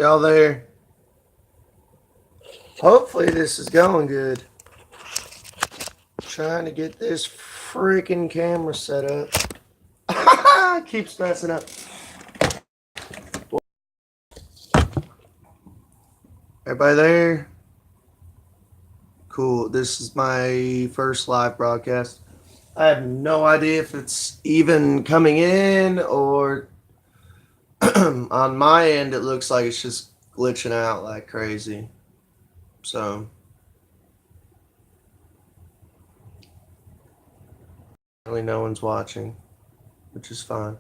Y'all there? Hopefully this is going good. Trying to get this freaking camera set up. Keeps messing up. Everybody there? Cool. This is my first live broadcast. I have no idea if it's even coming in or on my end it looks like it's just glitching out like crazy. So apparently no one's watching, which is fine.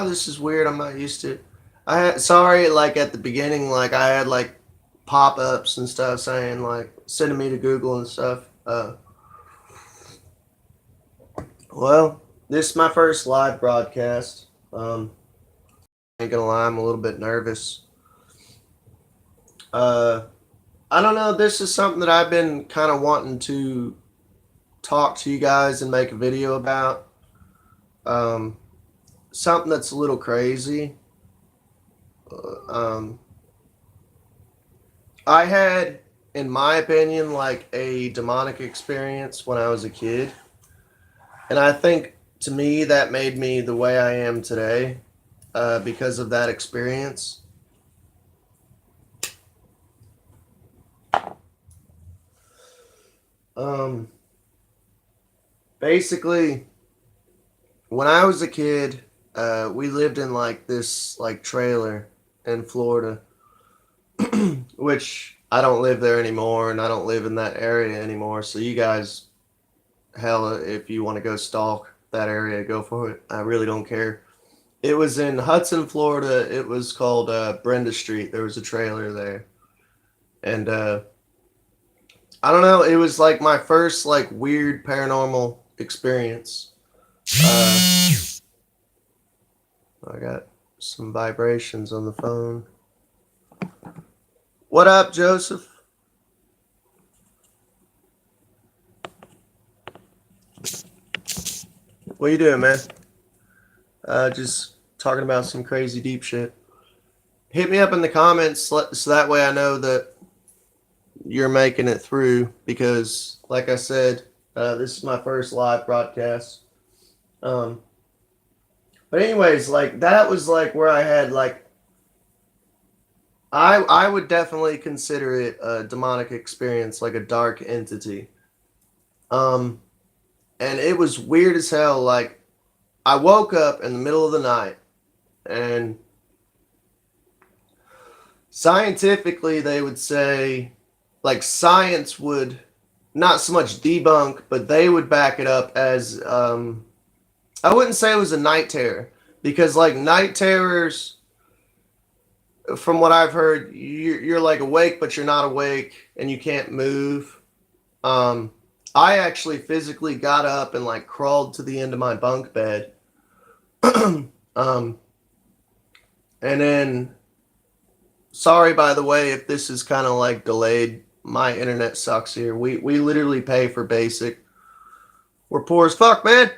This is weird. I'm not used to it. Sorry, like at the beginning, like I had like pop-ups and stuff saying like sending me to Google and stuff. Well, this is my first live broadcast. Ain't gonna lie, I'm a little bit nervous. I don't know. This is something that I've been kind of wanting to talk to you guys and make a video about. Something that's a little crazy. I had, in my opinion, like a demonic experience when I was a kid. And I think to me that made me the way I am today because of that experience. Basically, when I was a kid, we lived in like this like trailer in Florida, which I don't live there anymore, and I don't live in that area anymore. So you guys, hell, if you want to go stalk that area, go for it. I really don't care. It was in Hudson, Florida. It was called Brenda Street. There was a trailer there, and I don't know. It was like my first like weird paranormal experience. I got some vibrations on the phone. What up, Joseph? What you doing, man? Just talking about some crazy deep shit. Hit me up in the comments so that way I know that you're making it through, because like I said, this is my first live broadcast. But anyways, like that was like where I had like I would definitely consider it a demonic experience, like a dark entity. And it was weird as hell. Like I woke up in the middle of the night, and scientifically they would say, like science would not so much debunk, but they would back it up as I wouldn't say it was a night terror, because like night terrors, from what I've heard, you're like awake but you're not awake and you can't move. I actually physically got up and like crawled to the end of my bunk bed. And then, sorry by the way if this is kind of like delayed. My internet sucks here. We literally pay for basic. We're poor as fuck, man.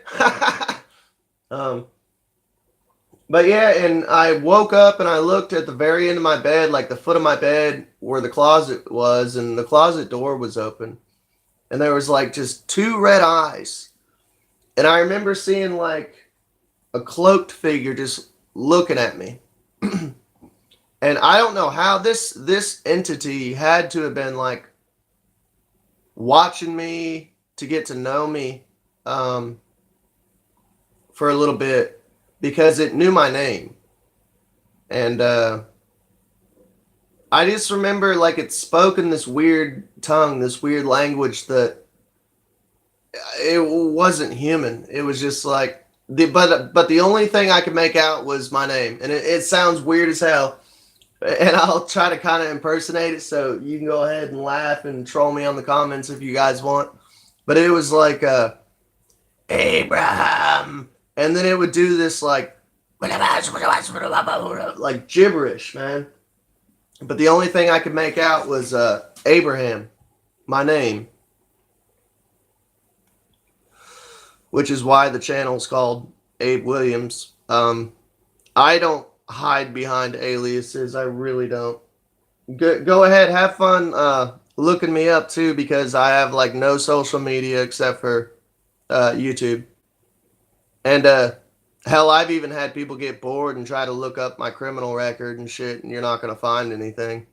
But yeah, and I woke up and I looked at the very end of my bed, like the foot of my bed where the closet was, and the closet door was open. And there was like just two red eyes. And I remember seeing like a cloaked figure just looking at me. And I don't know how this entity had to have been like watching me to get to know me for a little bit, because it knew my name. And I just remember like it spoke in this weird tongue, this weird language that it wasn't human. It was just like but the only thing I could make out was my name, and it sounds weird as hell. And I'll try to kind of impersonate it, so you can go ahead and laugh and troll me on the comments if you guys want. But it was like Abraham, and then it would do this like gibberish, man. But the only thing I could make out was Abraham, my name, which is why the channel's called Abe Williams. I don't hide behind aliases. I really don't. Go ahead, have fun looking me up too, because I have like no social media except for YouTube. And hell, I've even had people get bored and try to look up my criminal record and shit, and you're not gonna find anything.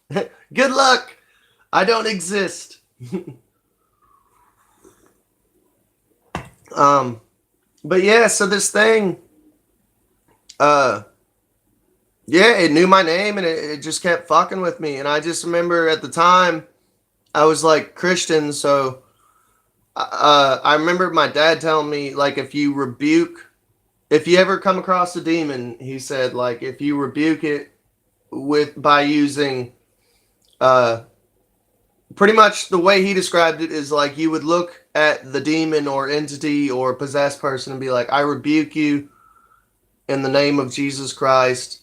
Good luck. I don't exist. um, but yeah, so this thing, uh, yeah, it knew my name and it just kept fucking with me. And I just remember at the time I was like Christian, so I remember my dad telling me like if you ever come across a demon, he said like if you rebuke it with by using uh pretty much the way he described it is like you would look at the demon or entity or possessed person and be like, I rebuke you in the name of Jesus Christ,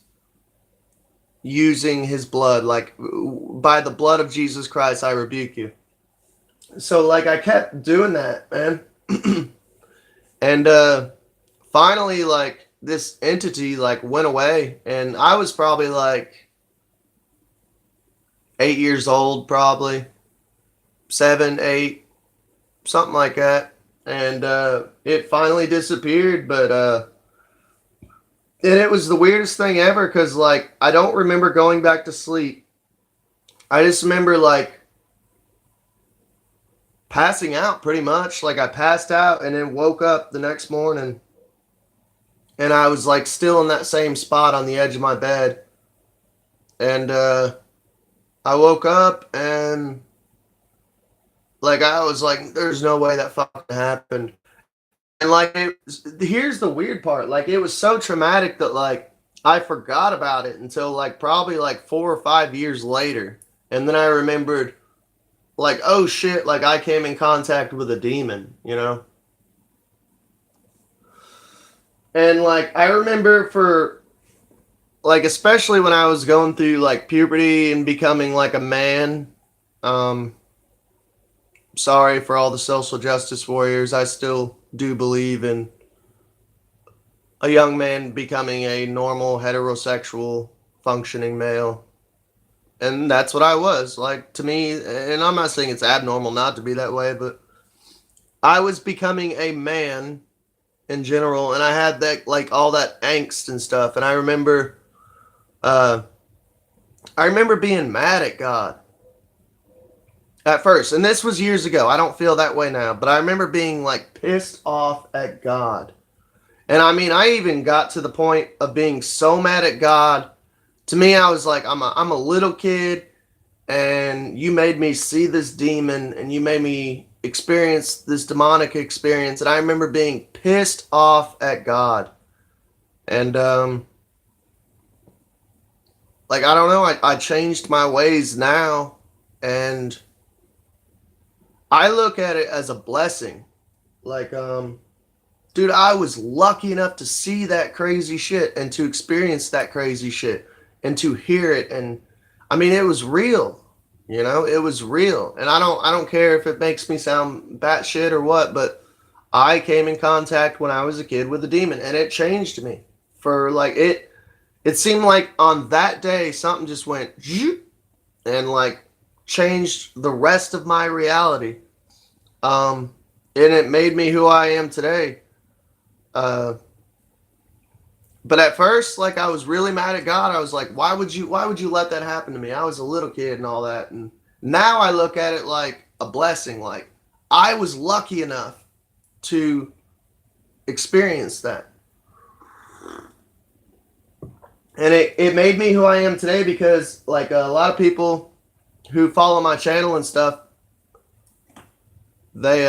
using his blood, like by the blood of Jesus Christ I rebuke you. So like I kept doing that, man. And finally like this entity like went away, and I was probably like 8 years old, probably 7, 8, something like that. And it finally disappeared. But and it was the weirdest thing ever, because like I don't remember going back to sleep. I just remember like passing out pretty much. Like I passed out and then woke up the next morning, and I was like still in that same spot on the edge of my bed. And I woke up and like I was like, there's no way that fucking happened. And like here's the weird part. Like it was so traumatic that like I forgot about it until like probably like 4 or 5 years later. And then I remembered like, oh shit, like I came in contact with a demon, you know? And like I remember for like especially when I was going through like puberty and becoming like a man, sorry for all the social justice warriors. I still do believe in a young man becoming a normal heterosexual functioning male. And that's what I was. Like to me, and I'm not saying it's abnormal not to be that way, but I was becoming a man in general, and I had that like all that angst and stuff. And uh I remember being mad at God at first, and this was years ago. I don't feel that way now, but I remember being like pissed off at God. And I mean, I even got to the point of being so mad at God. To me, I was like, I'm a little kid, and you made me see this demon, and you made me experience this demonic experience. And I remember being pissed off at God. And like I don't know, I changed my ways now, and I look at it as a blessing. Like dude, I was lucky enough to see that crazy shit and to experience that crazy shit and to hear it. And I mean, it was real, you know, it was real. And I don't care if it makes me sound batshit or what, but I came in contact when I was a kid with a demon, and it changed me for like it seemed like on that day something just went and like changed the rest of my reality. And it made me who I am today. Uh, but at first, like I was really mad at God. I was like, why would you let that happen to me? I was a little kid and all that. And now I look at it like a blessing. Like I was lucky enough to experience that. And it made me who I am today, because like a lot of people who follow my channel and stuff, they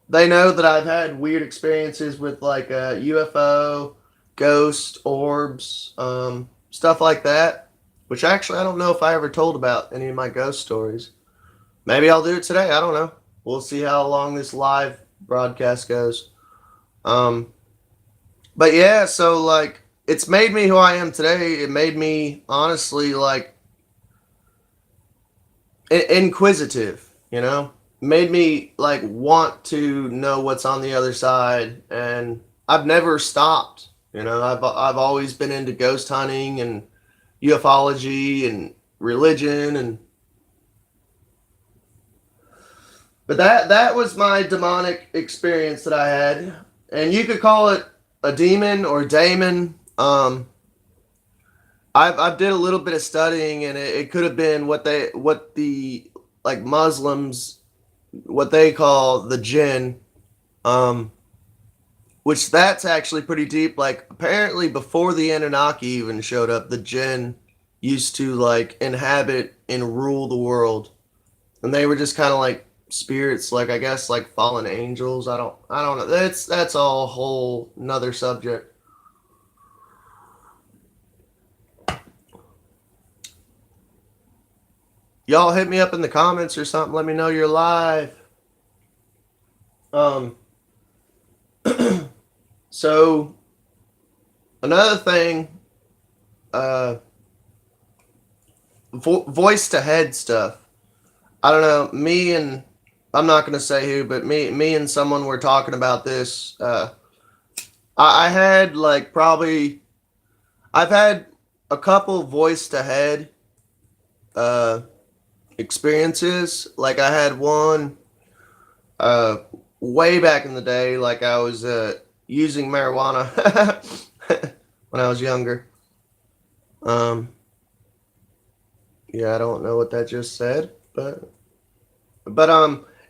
know that I've had weird experiences with like UFO, ghost, orbs, stuff like that. Which actually I don't know if I ever told about any of my ghost stories. Maybe I'll do it today. I don't know. We'll see how long this live broadcast goes. But yeah, so like it's made me who I am today. It made me honestly like inquisitive, you know? made me like want to know what's on the other side, and I've never stopped. You know, I've always been into ghost hunting and ufology and religion, and but that was my demonic experience that I had, and you could call it a demon or daemon. I've did a little bit of studying, and it could have been what the like Muslims, what they call the jinn, um, which that's actually pretty deep. Like apparently before the Anunnaki even showed up, the jinn used to like inhabit and rule the world, and they were just kind of like spirits, like I guess like fallen angels. I don't know. That's a whole another subject. Y'all hit me up in the comments or something. Let me know you're live. Um, so another thing, uh, voice to head stuff. I don't know. Me and I'm not gonna say who, but me and someone were talking about this. I had like probably I've had a couple voice to head uh, experiences. Like I had one uh, way back in the day. Like I was using marijuana when I was younger. Um, yeah, I don't know what that just said, but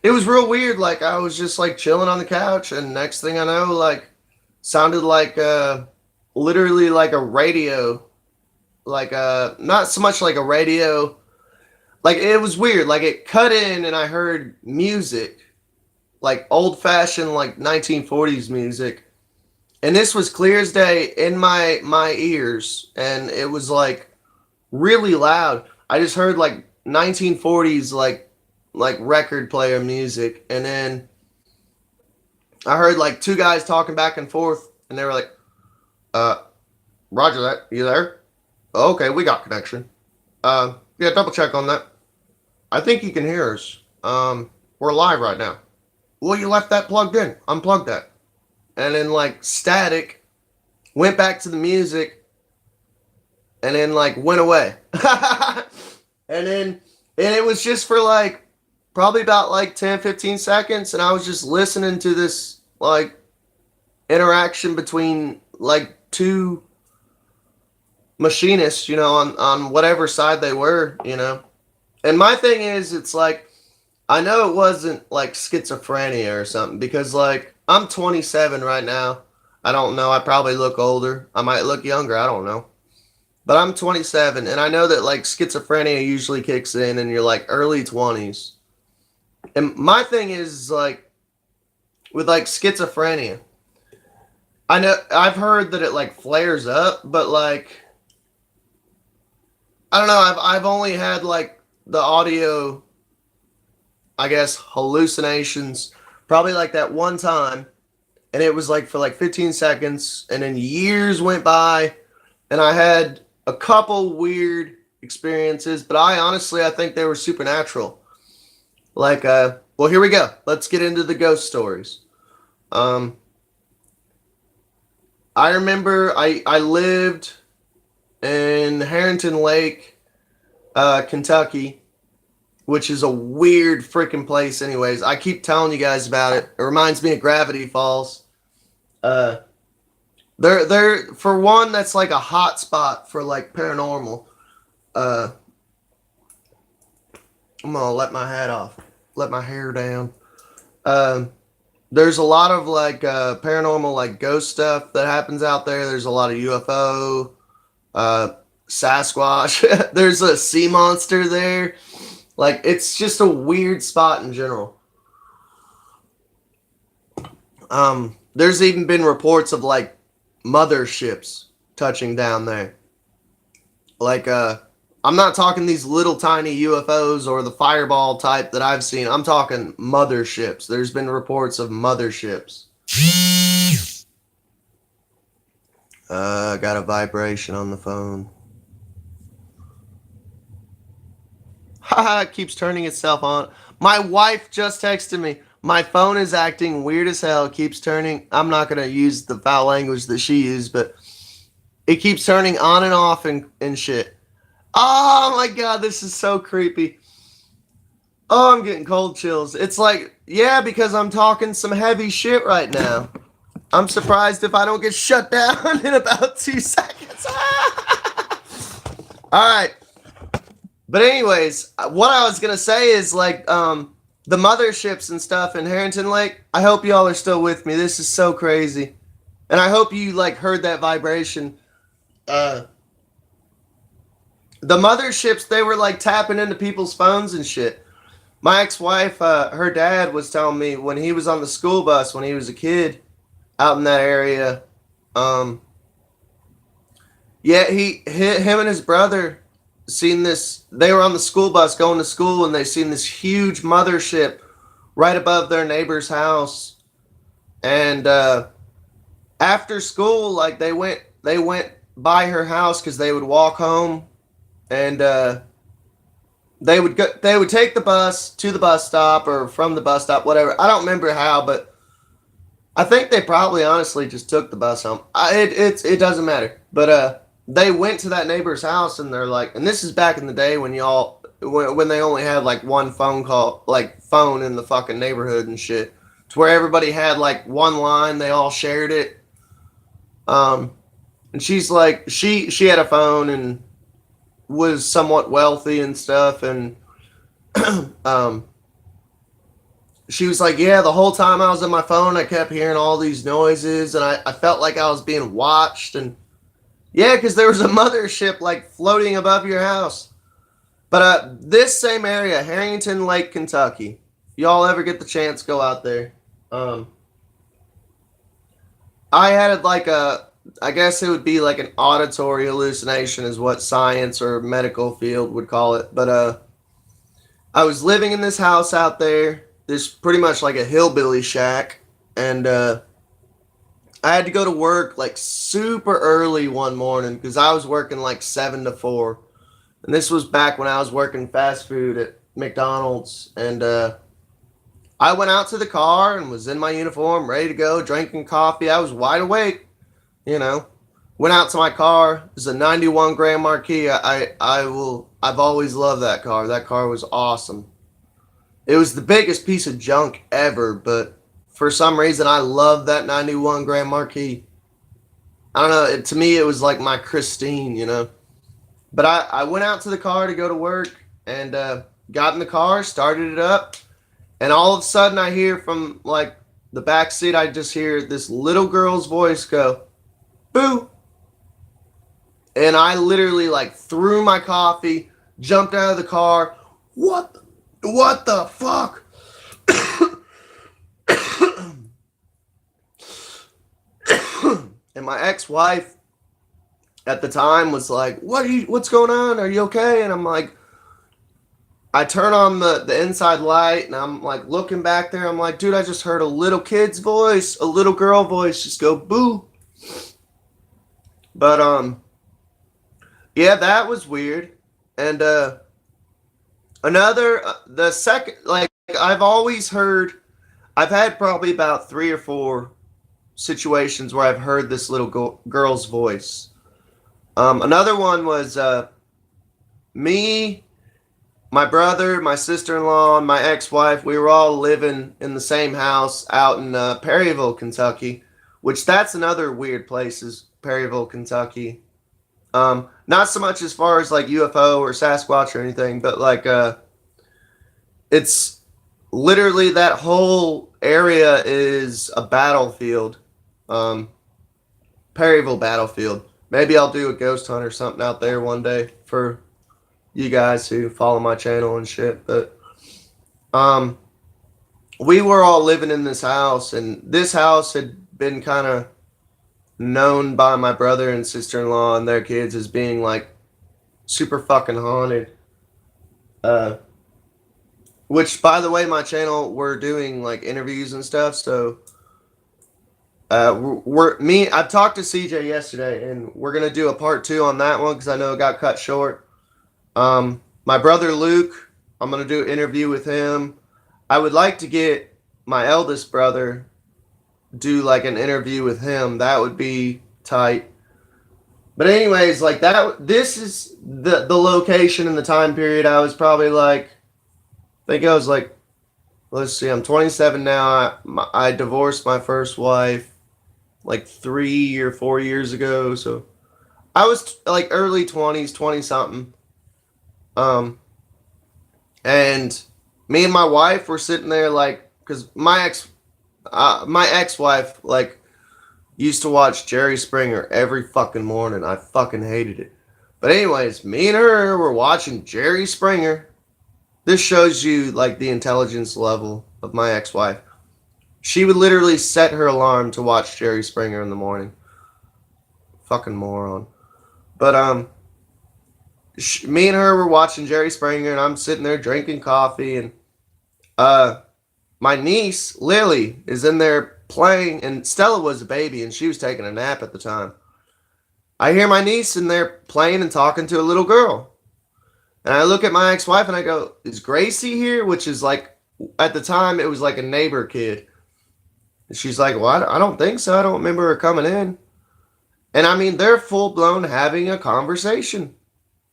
it was real weird. Like I was just like chilling on the couch, and next thing I know, like sounded like literally like a radio, like not so much like a radio. Like it was weird. Like it cut in, and I heard music, like old fashioned like 1940s music, and this was clear as day in my ears, and it was like really loud. I just heard like 1940s like record player music, and then I heard like two guys talking back and forth, and they were like, "Uh, Roger that. You there? Okay, we got connection. Yeah, double check on that. I think you can hear us. We're live right now. Well, you left that plugged in. Unplug that." And then like static went back to the music, and then like went away. And it was just for like probably about like 10-15 seconds, and I was just listening to this like interaction between like two machinists, you know, on whatever side they were, you know. And my thing is, it's like I know it wasn't like schizophrenia or something, because like I'm 27 right now. I don't know. I probably look older. I might look younger. I don't know. But I'm 27, and I know that like schizophrenia usually kicks in your like early 20s. And my thing is like with like schizophrenia, I know I've heard that it like flares up, but like I don't know. I've only had like the audio, I guess, hallucinations probably like that one time, and it was like for like 15 seconds, and then years went by, and I had a couple weird experiences, but I think they were supernatural. Like well, here we go. Let's get into the ghost stories. Um I remember I lived in Harrington Lake, Kentucky, which is a weird freaking place. Anyways, I keep telling you guys about it. It reminds me of Gravity Falls. Uh, they're for one, that's like a hot spot for like paranormal. Uh, I'm gonna let my hat off, let my hair down. Um, there's a lot of like paranormal, like ghost stuff that happens out there. There's a lot of UFO, uh, Sasquatch. There's a sea monster there. Like it's just a weird spot in general. There's even been reports of like motherships touching down there. Like I'm not talking these little tiny UFOs or the fireball type that I've seen. I'm talking motherships. There's been reports of motherships. I got a vibration on the phone. It keeps turning itself on. My wife just texted me. My phone is acting weird as hell. It keeps turning. I'm not gonna use the foul language that she used, but it keeps turning on and off and shit. Oh my god, this is so creepy. Oh, I'm getting cold chills. It's like, yeah, because I'm talking some heavy shit right now. I'm surprised if I don't get shut down in about 2 seconds. All right. But anyways, what I was gonna say is like the motherships and stuff in Harrington Lake. I hope y'all are still with me. This is so crazy, and I hope you like heard that vibration. The motherships, they were like tapping into people's phones and shit. My ex-wife, her dad was telling me when he was on the school bus when he was a kid out in that area. Um, yeah, him and his brother seen this. They were on the school bus going to school, and they seen this huge mothership right above their neighbor's house. And after school, like they went by her house because they would walk home, and they would take the bus to the bus stop or from the bus stop, whatever. I don't remember how, but I think they probably honestly just took the bus home. It doesn't matter. But they went to that neighbor's house, and they're like, and this is back in the day when when they only had like one phone in the fucking neighborhood and shit, to where everybody had like one line, they all shared it. And she's like, she had a phone and was somewhat wealthy and stuff, and she was like, yeah, the whole time I was on my phone, I kept hearing all these noises, and I felt like I was being watched, and yeah, because there was a mothership like floating above your house. But this same area, Harrington Lake, Kentucky, y'all ever get the chance, go out there. I had like I guess it would be like an auditory hallucination, is what science or medical field would call it. But I was living in this house out there, this pretty much like a hillbilly shack, and I had to go to work like super early one morning because I was working like 7 to 4, and this was back when I was working fast food at McDonald's, and I went out to the car and was in my uniform, ready to go, drinking coffee. I was wide awake, you know. Went out to my car. It was a 91 Grand Marquis. I've always loved that car. That car was awesome. It was the biggest piece of junk ever, but for some reason I love that 91 Grand Marquis. I don't know. To me, it was like my Christine, you know. But I went out to the car to go to work, and got in the car, started it up, and all of a sudden I hear from like the back seat, I just hear this little girl's voice go, "Boo." And I literally like threw my coffee, jumped out of the car. What the fuck? And my ex-wife at the time was like, what's going on? Are you okay? And I'm like, I turn on the inside light, and I'm like looking back there. I'm like, dude, I just heard a little kid's voice, a little girl voice just go boo. But yeah, that was weird. And the second, like, I've always heard, I've had probably about 3 or 4 situations where I've heard this little girl's voice. Another one was me, my brother, my sister-in-law, and my ex-wife. We were all living in the same house out in Perryville, Kentucky, which that's another weird place, is Perryville, Kentucky. Not so much as far as like UFO or Sasquatch or anything, but like it's literally that whole area is a battlefield. Perryville battlefield. Maybe I'll do a ghost hunt or something out there one day for you guys who follow my channel and shit. But we were all living in this house, and this house had been kind of known by my brother and sister-in-law and their kids as being like super fucking haunted. Which, by the way, my channel, we're doing like interviews and stuff, so I talked to CJ yesterday, and we're gonna do a part 2 on that one because I know it got cut short. My brother Luke, I'm gonna do an interview with him. I would like to get my eldest brother, do like an interview with him. That would be tight. But anyways, like that. This is the location and the time period. I was probably like, I think I was like, let's see, I'm 27 now. I divorced my first wife like 3 or 4 years ago. So I was like early 20s, 20 something. Um, and me and my wife were sitting there like, because my ex-wife like used to watch Jerry Springer every fucking morning. I fucking hated it. But anyways, me and her were watching Jerry Springer. This shows you like the intelligence level of my ex-wife. She would literally set her alarm to watch Jerry Springer in the morning. Fucking moron. But me and her were watching Jerry Springer, and I'm sitting there drinking coffee, and my niece Lily is in there playing, and Stella was a baby, and she was taking a nap at the time. I hear my niece in there playing and talking to a little girl, and I look at my ex-wife and I go, "Is Gracie here?" Which is like at the time it was like a neighbor kid. And she's like, "Well, I don't think so. I don't remember her coming in." And I mean, they're full blown having a conversation.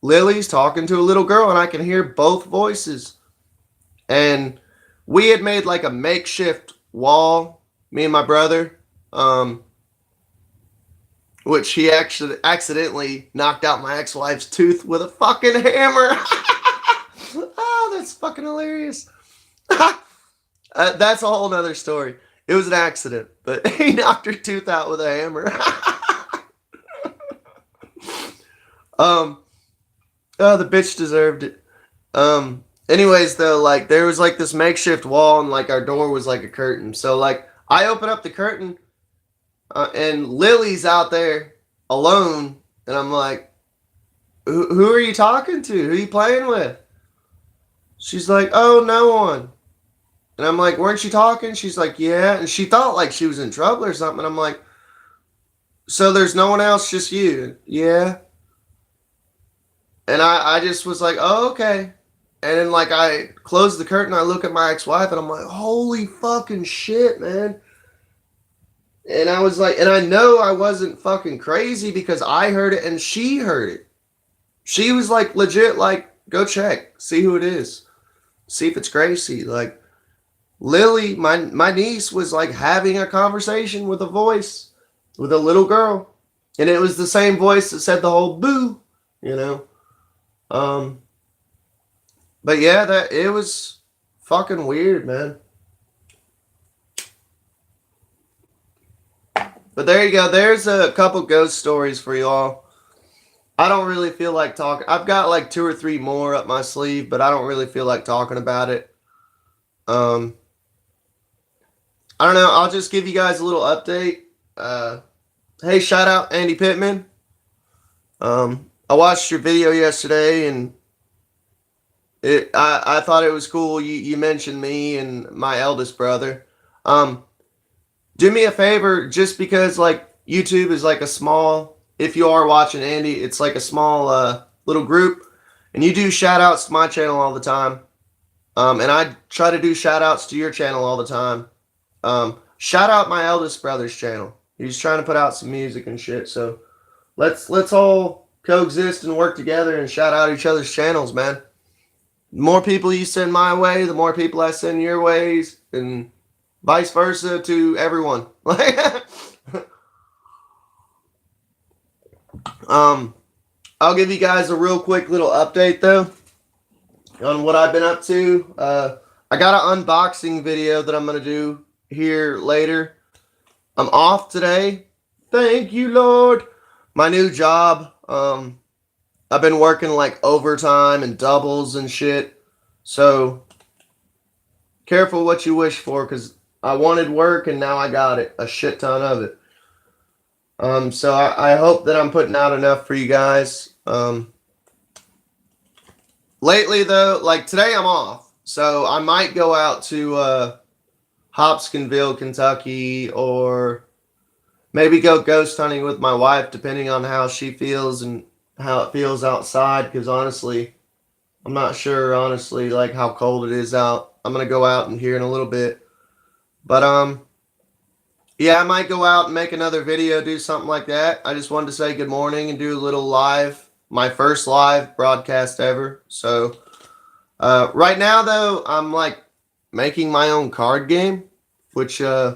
Lily's talking to a little girl, and I can hear both voices. And we had made like a makeshift wall, me and my brother, which he actually accidentally knocked out my ex-wife's tooth with a fucking hammer. Oh, that's fucking hilarious. That's a whole nother story. It was an accident, but he knocked her tooth out with a hammer. Oh, the bitch deserved it. Anyways, though, like there was like this makeshift wall, and like our door was like a curtain. So like I open up the curtain, and Lily's out there alone, and I'm like, who are you talking to? Who are you playing with?" She's like, "Oh, no one." And I'm like, "Weren't you talking?" She's like, "Yeah." And she thought like she was in trouble or something. And I'm like, "So there's no one else, just you?" "Yeah." And I just was like, "Oh, okay." And then like I close the curtain, I look at my ex-wife, and I'm like, "Holy fucking shit, man." And I was like, and I know I wasn't fucking crazy because I heard it and she heard it. She was like legit like, "Go check, see who it is. See if it's Gracie." Like Lily, my niece was like having a conversation with a voice with a little girl. And it was the same voice that said the whole boo, you know. Um but yeah, that it was fucking weird, man. But there you go. There's a couple ghost stories for y'all. I don't really feel like talking. I've got like 2 or 3 more up my sleeve, but I don't really feel like talking about it. Um, I don't know. I'll just give you guys a little update. Hey, shout out Andy Pittman. I watched your video yesterday, and I thought it was cool. You mentioned me and my eldest brother. Um, do me a favor, just because like YouTube is like a small. If you are watching Andy, it's like a small little group, and you do shout outs to my channel all the time. And I try to do shout outs to your channel all the time. Shout out my eldest brother's channel. He's trying to put out some music and shit. So let's all coexist and work together and shout out each other's channels, man. The more people you send my way, the more people I send your ways, and vice versa to everyone. I'll give you guys a real quick little update though on what I've been up to. I got an unboxing video that I'm gonna do here later. I'm off today. Thank you, Lord. My new job. I've been working like overtime and doubles and shit. So careful what you wish for, because I wanted work and now I got it. A shit ton of it. So I hope that I'm putting out enough for you guys. Lately though, like today I'm off. So I might go out to Hopkinsville, Kentucky, or maybe go ghost hunting with my wife, depending on how she feels and how it feels outside. Because honestly, I'm not sure, honestly, like how cold it is out. I'm gonna go out in here in a little bit. But yeah, I might go out and make another video, do something like that. I just wanted to say good morning and do a little live, my first live broadcast ever. So right now though, I'm like making my own card game, which I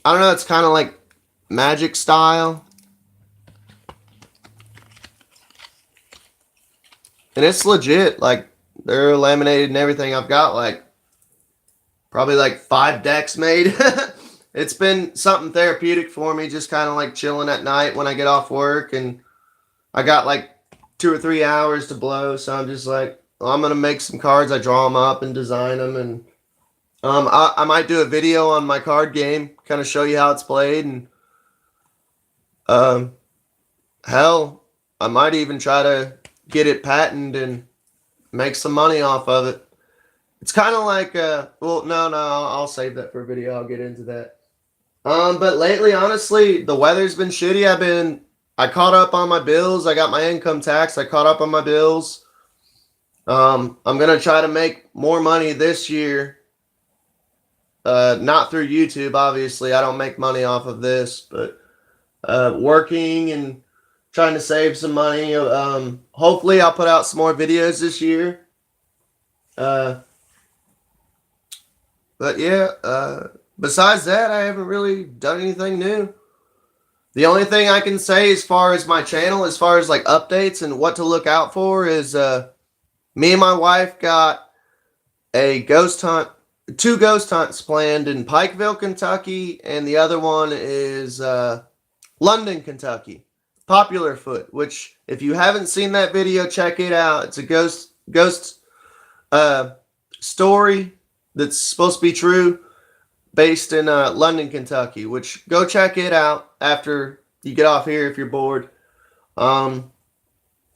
don't know, it's kind of like Magic style. And it's legit. Like, they're laminated and everything. I've got like probably like 5 decks made. It's been something therapeutic for me, just kind of like chilling at night when I get off work, and I got like 2 or 3 hours to blow. So I'm just like, well, I'm gonna make some cards. I draw them up and design them, and I might do a video on my card game, kind of show you how it's played, and um, hell, I might even try to get it patented and make some money off of it. It's kind of like, well, no, I'll save that for a video. I'll get into that. But lately, honestly, the weather's been shitty. I caught up on my bills. I got my income tax. I caught up on my bills. I'm gonna try to make more money this year. Not through YouTube, obviously. I don't make money off of this, but working and trying to save some money. Hopefully, I'll put out some more videos this year. But yeah, besides that, I haven't really done anything new. The only thing I can say as far as my channel, as far as like updates and what to look out for, is me and my wife got a ghost hunt, 2 ghost hunts planned in Pikeville, Kentucky, and the other one is London, Kentucky. Popular Foot, which if you haven't seen that video, check it out. It's a ghost story that's supposed to be true, based in London, Kentucky, which go check it out after you get off here if you're bored. We're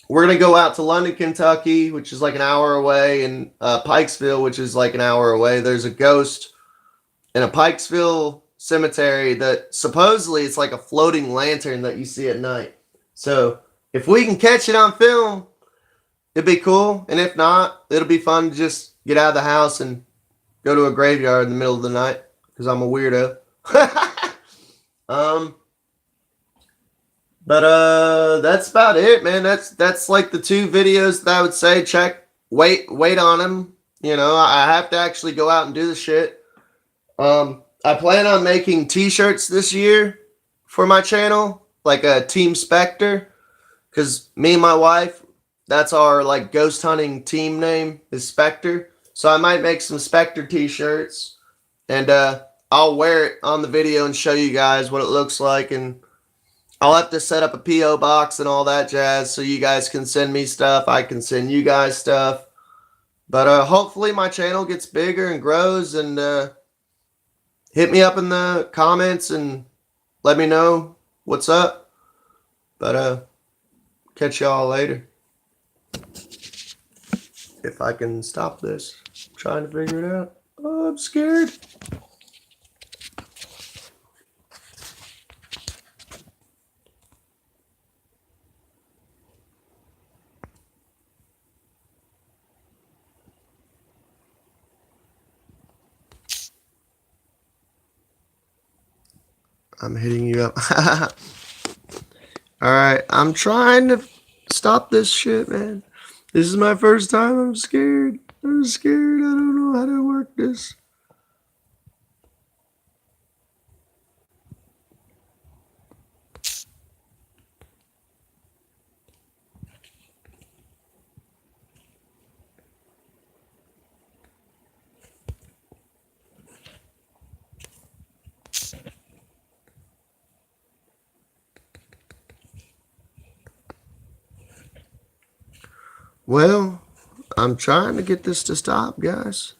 going to go out to London, Kentucky, which is like an hour away, and Pikesville, which is like an hour away. There's a ghost in a Pikesville cemetery that supposedly it's like a floating lantern that you see at night. So if we can catch it on film, it'd be cool. And if not, it'll be fun to just get out of the house and go to a graveyard in the middle of the night, because I'm a weirdo. But that's about it, man. That's like the 2 videos that I would say wait on them. You know, I have to actually go out and do the shit. I plan on making t-shirts this year for my channel, like a Team Spectre, because me and my wife, that's our like ghost hunting team name, is Spectre. So I might make some Spectre t-shirts, and I'll wear it on the video and show you guys what it looks like, and I'll have to set up a P.O. box and all that jazz so you guys can send me stuff. I can send you guys stuff. But hopefully my channel gets bigger and grows, and hit me up in the comments and let me know what's up. But catch y'all later. If I can stop this. I'm trying to figure it out. Oh, I'm scared. I'm hitting you up. Alright, I'm trying to stop this shit, man. This is my first time. I'm scared. I'm scared. I don't know how to work this. Well, I'm trying to get this to stop, guys.